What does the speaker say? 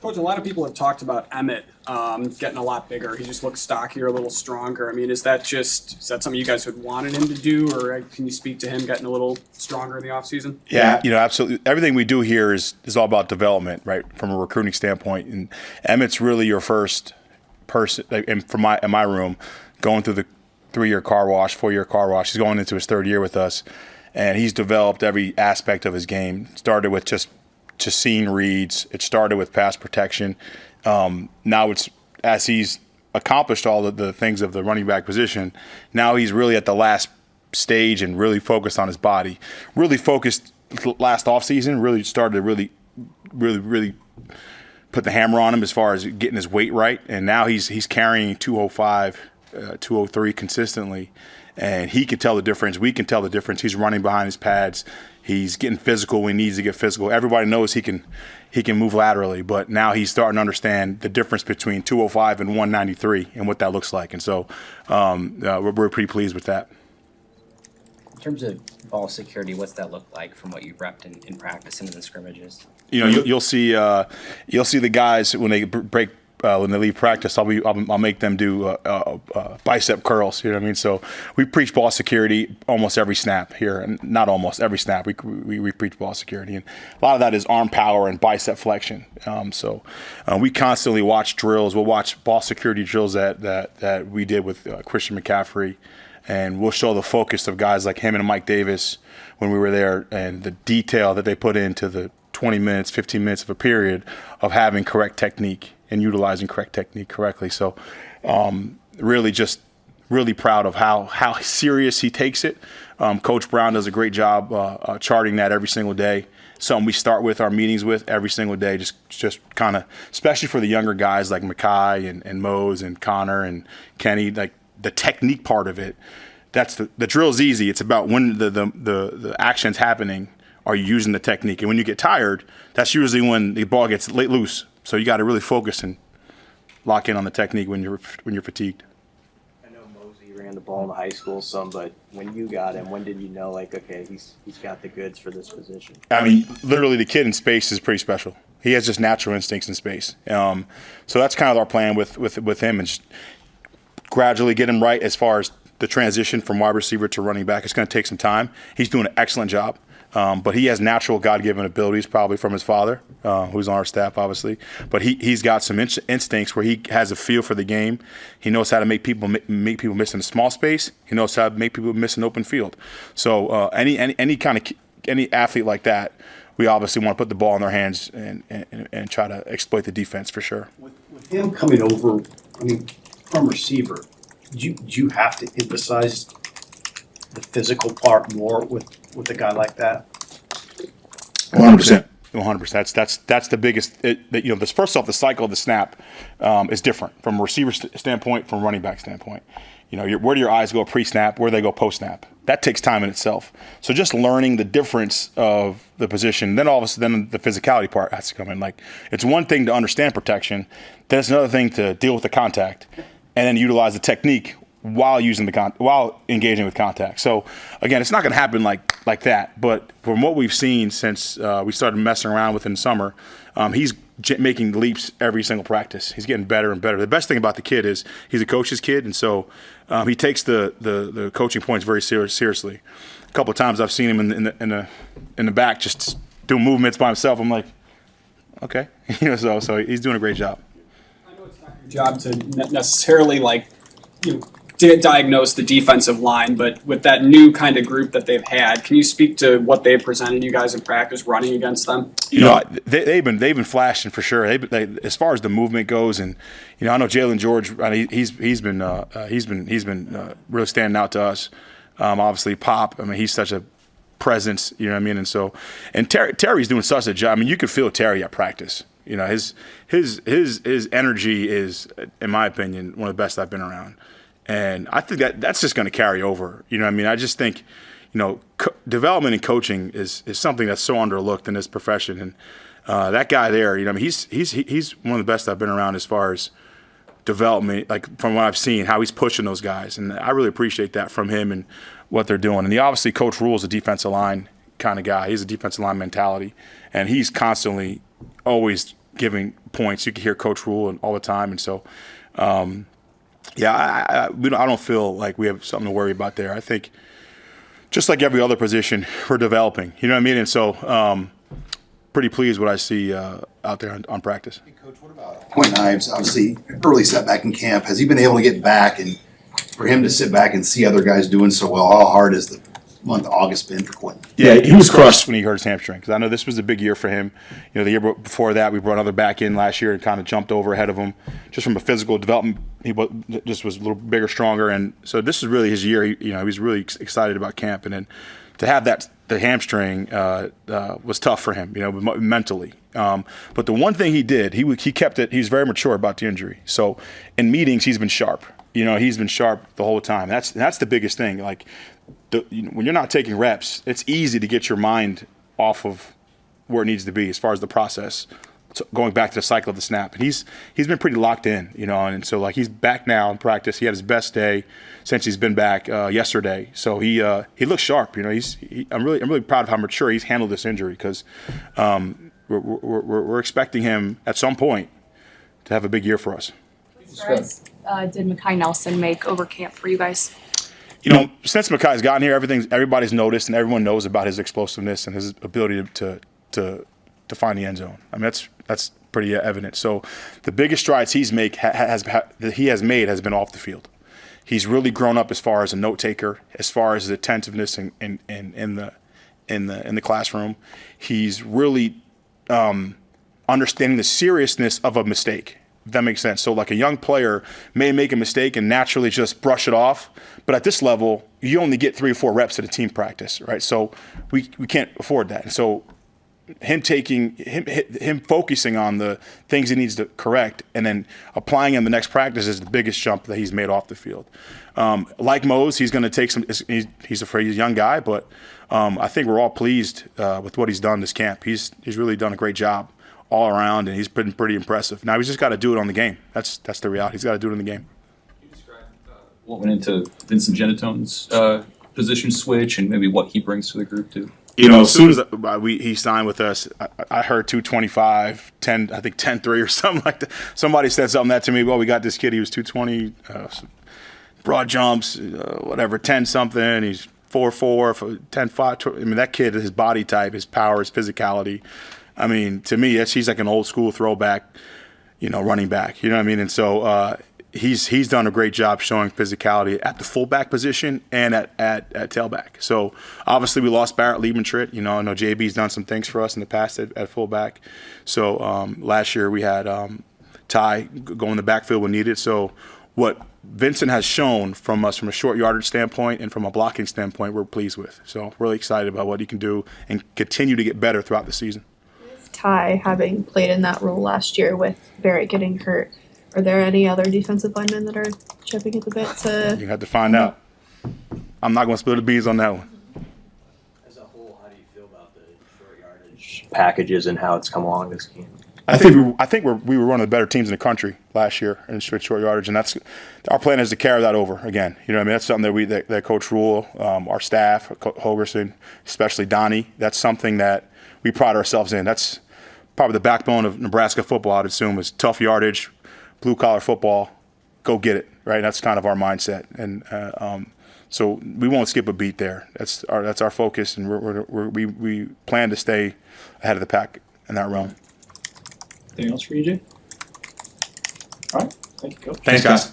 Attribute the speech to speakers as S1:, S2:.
S1: Coach, a lot of people have talked about Emmett getting a lot bigger. He just looks stockier, a little stronger. I mean, is that something you guys would wanted him to do, or can you speak to him getting a little stronger in the offseason?
S2: Yeah, absolutely. Everything we do here is all about development, right, from a recruiting standpoint. And Emmett's really your first person, and from in my room, going through the 3-year car wash, 4-year car wash. He's going into his 3rd year with us, and he's developed every aspect of his game. Started with just seeing reads. It started with pass protection. Now it's as he's accomplished all of the things of the running back position, now he's really at the last stage and really focused on his body. Really focused last offseason, really started to really put the hammer on him as far as getting his weight right. And now he's carrying 205, 203 consistently. And he can tell the difference. We can tell the difference. He's running behind his pads. He's getting physical when he needs to get physical. Everybody knows he can move laterally, but now he's starting to understand the difference between 205 and 193 and what that looks like. And so we're pretty pleased with that.
S3: In terms of ball security, what's that look like from what you've repped in practice and in the scrimmages?
S2: You'll see the guys when they break. When they leave practice, I'll make them do bicep curls. You know what I mean? So we preach ball security almost every snap here, and not almost every snap. We preach ball security, and a lot of that is arm power and bicep flexion. So we constantly watch drills. We'll watch ball security drills that we did with Christian McCaffrey, and we'll show the focus of guys like him and Mike Davis when we were there, and the detail that they put into the 20 minutes, 15 minutes of a period of having correct technique and utilizing correct technique correctly. So really proud of how serious he takes it. Coach Brown does a great job charting that every single day. Something we start with our meetings with every single day, just kind of, especially for the younger guys like Mackay and Mose and Connor and Kenny, like the technique part of it. That's the drill's easy. It's about when the action's happening, are you using the technique? And when you get tired, that's usually when the ball gets let loose. So you got to really focus and lock in on the technique when you're fatigued.
S4: I know Mosi ran the ball in high school some, but when you got him, when did you know, like, okay, he's got the goods for this position?
S2: I mean, literally the kid in space is pretty special. He has just natural instincts in space. So that's kind of our plan with him, and just gradually get him right as far as the transition from wide receiver to running back. It's going to take some time. He's doing an excellent job. But he has natural God-given abilities, probably from his father, who's on our staff, obviously. But he's got some instincts where he has a feel for the game. He knows how to make people miss in a small space. He knows how to make people miss in open field. So any athlete like that, we obviously want to put the ball in their hands and try to exploit the defense for sure.
S5: With him coming over, I mean, from receiver, do you have to emphasize the physical part more with a guy like that?
S2: 100%. 100%. That's the biggest. This first off, the cycle of the snap is different from a receiver standpoint, from a running back standpoint. Where do your eyes go pre-snap? Where do they go post-snap? That takes time in itself. So just learning the difference of the position, then all of a sudden the physicality part has to come in. Like, it's one thing to understand protection, then it's another thing to deal with the contact, and then utilize the technique while engaging with contact. So again, it's not going to happen like that. But from what we've seen since we started messing around with in summer, he's making leaps every single practice. He's getting better and better. The best thing about the kid is he's a coach's kid, and so he takes the coaching points very seriously. A couple of times I've seen him in the back just doing movements by himself. I'm like, okay, so he's doing a great job.
S1: I know it's not your job to necessarily diagnose the defensive line, but with that new kind of group that they've had, can you speak to what they've presented you guys in practice running against them?
S2: They've been flashing for sure. They, as far as the movement goes, and I know Jalen George, he's been really standing out to us. Obviously, Pop. I mean, he's such a presence. You know what I mean? And Terry's doing such a job. I mean, you could feel Terry at practice. His energy is, in my opinion, one of the best I've been around. And I think that's just going to carry over. I just think, development and coaching is something that's so underlooked in this profession. And that guy there, he's one of the best I've been around as far as development, like from what I've seen, how he's pushing those guys. And I really appreciate that from him and what they're doing. And obviously, Coach Rule's a defensive line kind of guy. He's a defensive line mentality. And he's constantly always giving points. You can hear Coach Rule and all the time, and so I don't feel like we have something to worry about there. I think just like every other position, we're developing. You know what I mean? And so pretty pleased what I see out there on practice.
S6: Hey, Coach, what about Quintin Ige? Obviously, early setback in camp. Has he been able to get back? And for him to sit back and see other guys doing so well, how hard has the month of August been for Quintin?
S2: Yeah, he was crushed when he hurt his hamstring because I know this was a big year for him. You know, the year before that, we brought another back in last year and kind of jumped over ahead of him just from a physical development. He just was a little bigger, stronger, and so this is really his year. He was really excited about camp, and then to have the hamstring was tough for him, mentally. But the one thing he did, he kept it. He's very mature about the injury. So in meetings, he's been sharp. He's been sharp the whole time. That's the biggest thing. Like when you're not taking reps, it's easy to get your mind off of where it needs to be as far as the process. So going back to the cycle of the snap, and he's been pretty locked in, and so like he's back now in practice. He had his best day since he's been back yesterday. So he looks sharp. I'm really proud of how mature he's handled this injury because we're expecting him at some point to have a big year for us.
S7: Did Mai Nelson make over camp for you guys?
S2: Since Makai's gotten here, everybody's noticed and everyone knows about his explosiveness and his ability to find the end zone. I mean, that's pretty evident. So the biggest strides he has made has been off the field. He's really grown up as far as a note taker, as far as his attentiveness in the classroom. He's really understanding the seriousness of a mistake. If that makes sense. So like a young player may make a mistake and naturally just brush it off. But at this level, you only get 3 or 4 reps at a team practice, right? So we can't afford that. And so him focusing on the things he needs to correct and then applying them the next practice is the biggest jump that he's made off the field. Like Mose, he's going to take some. He's a young guy, but I think we're all pleased with what he's done this camp. He's really done a great job all around, and he's been pretty impressive. Now he's just got to do it on the game. That's the reality. He's got to do it in the game.
S8: Can you describe what went into Vincent Johnson's position switch and maybe what he brings to the group too?
S2: As soon as he signed with us, I heard 225, 10, I think 10-3 or something like that. Somebody said something that to me. Well, we got this kid. He was 220, broad jumps, whatever, 10 something. He's 4'4", 10'5". I mean, that kid, his body type, his power, his physicality. I mean, to me, he's like an old school throwback, running back. You know what I mean? And so he's done a great job showing physicality at the fullback position and at tailback. So obviously we lost Barrett Liebentritt. I know JB's done some things for us in the past at fullback. So last year we had Ty go in the backfield when needed. So what Vincent has shown from us from a short yardage standpoint and from a blocking standpoint, we're pleased with. So really excited about what he can do and continue to get better throughout the season.
S9: Ty having played in that role last year with Barrett getting hurt, are there any other defensive linemen that are chipping at the bit to?
S2: You have to find out. I'm not going to spill the beans on that one.
S4: As a whole, how do you feel about the short yardage packages and how it's come along this game?
S2: I think we were one of the better teams in the country last year in short yardage, and that's our plan is to carry that over again. You know what I mean? That's something that Coach Rule, our staff, Hogerson, especially Donnie. That's something that we pride ourselves in. That's probably the backbone of Nebraska football. I'd assume is tough yardage, blue collar football. Go get it, right? That's kind of our mindset, and so we won't skip a beat there. That's our focus, and we plan to stay ahead of the pack in that realm.
S8: Anything else for EJ? All right. Thank you, Coach.
S2: Thanks, guys.